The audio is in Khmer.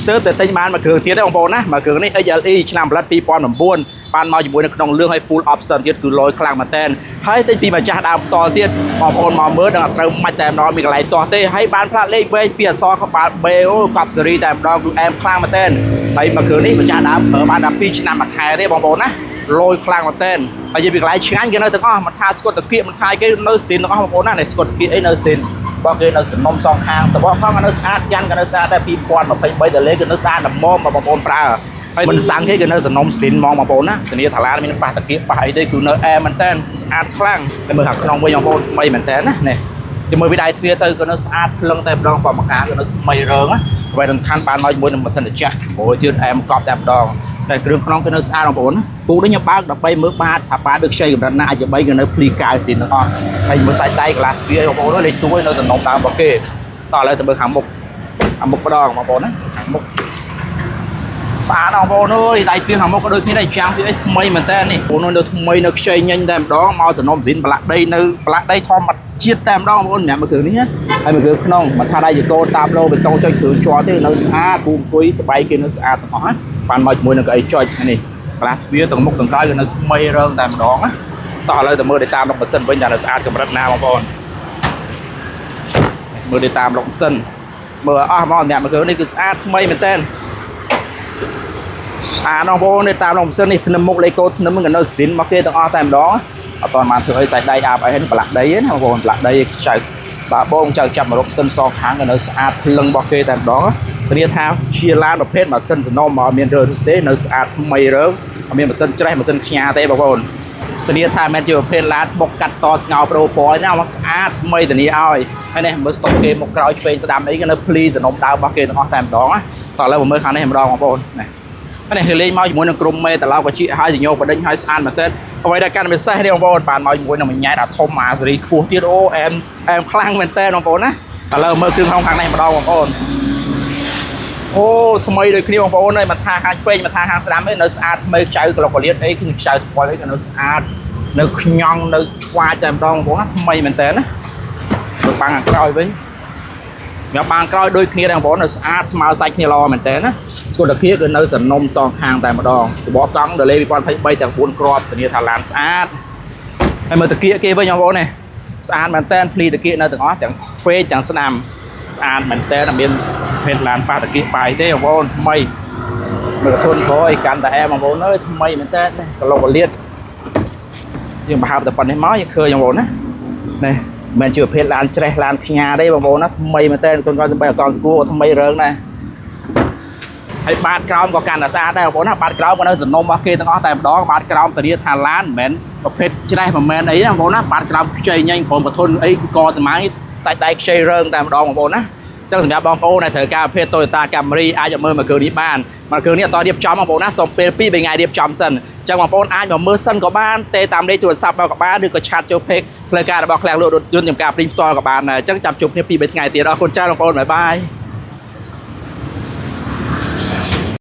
ទើបតែទិញបានមួយគ្រឿងទៀតទេបងប្អូនណាមួយគ្រឿងនេះ XLE ឆ្នាំផលិត2009បានមកជាមួយនៅក្នុងលឿងឲ្យ full option ទៀតគឺលយខ្លាំងមែនតើហើយទិញពីម្ចាស់ដើមបន្តទៀតបងប្អូនមកមើលដល់អត់ត្រូវមិនតែម្ដងមានកន្លែងទាស់ទេហើយបានផ្លាកលេខវែងពីអសក្បាល B អូកប់សេរីតែម្ដងគឺអែមខ្លាំងមែនតើហើយមួយគ្រឿងនេះម្ចាស់ដើមប្រើបានដល់2ឆ្នាំមួយខែទេបងប្អូនណាលយខ្លាំងមែនតើហើយនិយាយពីកន្លែងឆ្ងាញ់គេនៅទាំងអស់មិនថាស្គុតតាគៀកមិនថាគេនៅស្រីនទាំងអស់បងប្អូនណាស្គុតតាគៀកអីនៅស្រីនបងគេនៅសំណុំសងខាងសបកផងក៏នៅស្អាតយ៉ាងក៏នៅស្អាតតែ2023ដុល្លារគឺនៅស្អាតល្មមបងប្អូនប្រើហើយមិនសាំងគេគឺនៅសំណុំស្រីនហ្មងបងប្អូនណាធានាថាឡានមានប៉ះតាគៀកប៉ះអីទេគឺនៅអែមែនតើស្អាតខ្លាំងតែមើលខាងក្នុងវិញបងប្អូនថ្មីមែនតើណានេះជាមួយវិដៃទ្វារទៅក៏នៅស្អាតភ្លឹងតែម្ដងក៏មកកាគឺនៅថ្មីរើងណាហើយសំខាន់បានមកជាមួយនឹងម៉ាស៊ីនត្រជាក់ព្រោះទៀតអែមកប់តែម្ដងតែគ្រឿងក្នុងគឺនៅស្អាតបងប្អូនណាពូនេះខ្ញុំបើកដើម្បីមើលបាតថាបាតដូចខ្ចីកម្រិតណាអាចបីគឺនៅភ្លីកៅស៊ីនទាំងអស់ហើយមើលសាច់ដៃក្លាស្វាបងប្អូនលេខទួយនៅតំណងដើមរបស់គេតឥឡូវទៅមើលខាងមុខម្ដងបងប្អូនណាខាងមុខស្អាតបងប្អូនអើយដៃទ្វារខាងមុខក៏ដូចគ្នាដែរចាំងវាថ្មីមែនតើនេះបងប្អូននៅថ្មីនៅខ្ចីញញតែម្ដងមកសំណុំស៊ីនប្រឡាក់ដីនៅប្រឡាក់ដីធម្មជាតិតែម្ដងបងប្អូនញ៉ាំមើលគ្រឿងនេះហើយមើលគ្រឿងក្នុងមិនថាដៃចកោតាមឡូបេតុងចុចគ្រឿងជាប់ទេនៅស្អាតពូអង្គុយស្បែកគេនៅស្អាតទាំងអស់ណាបានមកជាមួយនឹងកៅអីចុចនេះក្លាទ្វារទាំងមុខទាំងក្រោយគឺនៅថ្មីរើងតែម្ដងណាសោះឥឡូវទៅមើលទៅតាមលោកម៉ាស៊ីនវិញថានៅស្អាតកម្រិតណាបងប្អូនមើលទៅតាមលោកម៉ាស៊ីនមើលអស់មកអ្នកមើលគ្រឿងនេះគឺស្អាតថ្មីមែនតើស្អាតបងប្អូននេះតាមលោកម៉ាស៊ីននេះធ្នឹមមុខលេខកូដធ្នឹមក៏នៅស្រីនមកគេទាំងអស់តែម្ដងអត់តបានធ្វើឲ្យសាច់ដៃអាប់អីហ្នឹងប្រឡាក់ដីណាបងប្អូនប្រឡាក់ដីចៅបើបងចៅចាប់មករកសិនសងខាងក៏នៅស្អាតភ្លឹងរបស់គេតែម្ដងធានាថាជាឡានប្រភេទម៉ាស៊ីនសំណុំមកមានរើទេនៅស្អាតថ្មីរើអត់មានម៉ាស៊ីនច្រេះម៉ាស៊ីនខ្ញាទេបងប្អូនធានាថាមិនជាប្រភេទឡានបុកកាត់តស្ងោប្រូពណ៌ណាមកស្អាតថ្មីធានាឲ្យហើយនេះមើលស្តុកគេមកក្រោយឆ្វេងស្ដាំអីក៏នៅភ្លីសំណុំដើមរបស់គេទាំងអស់តែម្ដងណាតោះឥឡូវមើលខាងនេះម្ដងបងប្អូននេះនេះគេលេងមកជាមួយនឹងក្រុមមេតាឡោក៏ជីឲ្យញោបដិញឲ្យស្អាតមែនតើអ្វីដែលកាន់ពិសេសនេះបងប្អូនបានមកជាមួយនឹងមួយញ៉ែតអាធំអាសេរីខ្ពស់ទៀតអូអែមខ្លាំងមែនតើបងប្អូនណាឥឡូវមើលគ្រឿងក្នុងខាងនេះម្ដងបងប្អូនអូថ្មីដូចគ្នាបងប្អូនអើយមកថាហាងឆ្វេងមកថាហាងស្ដាំអីនៅស្អាតថ្មីចៅក្លុកកលៀតអីគឺចៅថ្ពាល់អីក៏នៅស្អាតនៅខ្ញង់នៅឆ្វាចតែម្ដងបងប្អូនណាថ្មីមែនតើណាមើលបាំងខាងក្រោយវិញញ៉ាំបាំងក្រោយដូចគ្នាដែរបងប្អូននៅស្អាតស្មើសាច់គ្នាល្អមែនតើណាស្គូតាគៀគឺនៅសំណុំសងខាងតែម្ដងរបបកង់ដលេ2023ទាំង4គ្រាប់ធានាថាឡានស្អាតហើយមើលតាគៀគេវិញបងប្អូននេះស្អាតមែនតើភ្លីតាគៀនៅទាំងអស់ទាំងហ្វេទាំងស្ដាំស្អាតមែនតើអត់មានភេទឡានប៉ះតាគៀបាយទេបងប្អូនថ្មីមើលធន់ក្រោយកាន់តែអែបងប្អូនអើយថ្មីមែនតើក្លុកកលៀតយើងបើហើបតែប៉ុណ្្នេះមកយើងឃើញបងប្អូនណានេះមិនជាប្រភេទឡានច្រេះឡានខ្ញាទេបងប្អូនណាថ្មីមែនតើទុនគាត់សំបីអកងស្គួរថ្មីរើងណាហើយបាតក្រោមក៏កាន់តែស្អាតដែរបងប្អូនណាបាតក្រោមក៏នៅសំណុំរបស់គេទាំងអស់តែម្ដងបាតក្រោមធានាថាឡានមិនមែនប្រភេទច្រេះមិនមែនអីណាបងប្អូនណាបាតក្រោមខ្ចីញញក្រុមប្រធនអីកសម័យសាច់ដៃខ្ចីរើងតែម្ដងបងប្អូនណាចឹងសម្រាប់បងប្អូនដែលត្រូវការប្រភេទ Toyota Camry អាចមើលមកគ្រឿងនេះបានមកគ្រឿងនេះអត់តរៀបចំបងប្អូនណាសូមពេល2 3ថ្ងៃរៀបចំសិនចឹងបងប្អូនអាចមកមើលសិនក៏បានទេតាមលេខទូរស័ព្ទមកក៏បានឬក៏ឆាតចូល page ផ្លូវការរបស់ឃ្លាំងលក់រថយន្តចំការព្រីងផ្ទាល់ក៏បានដែរចឹងចាំជួបគ្នា2 3ថ្ងៃទៀតអរគុណច្រើនបងប្អូនបាយបាយ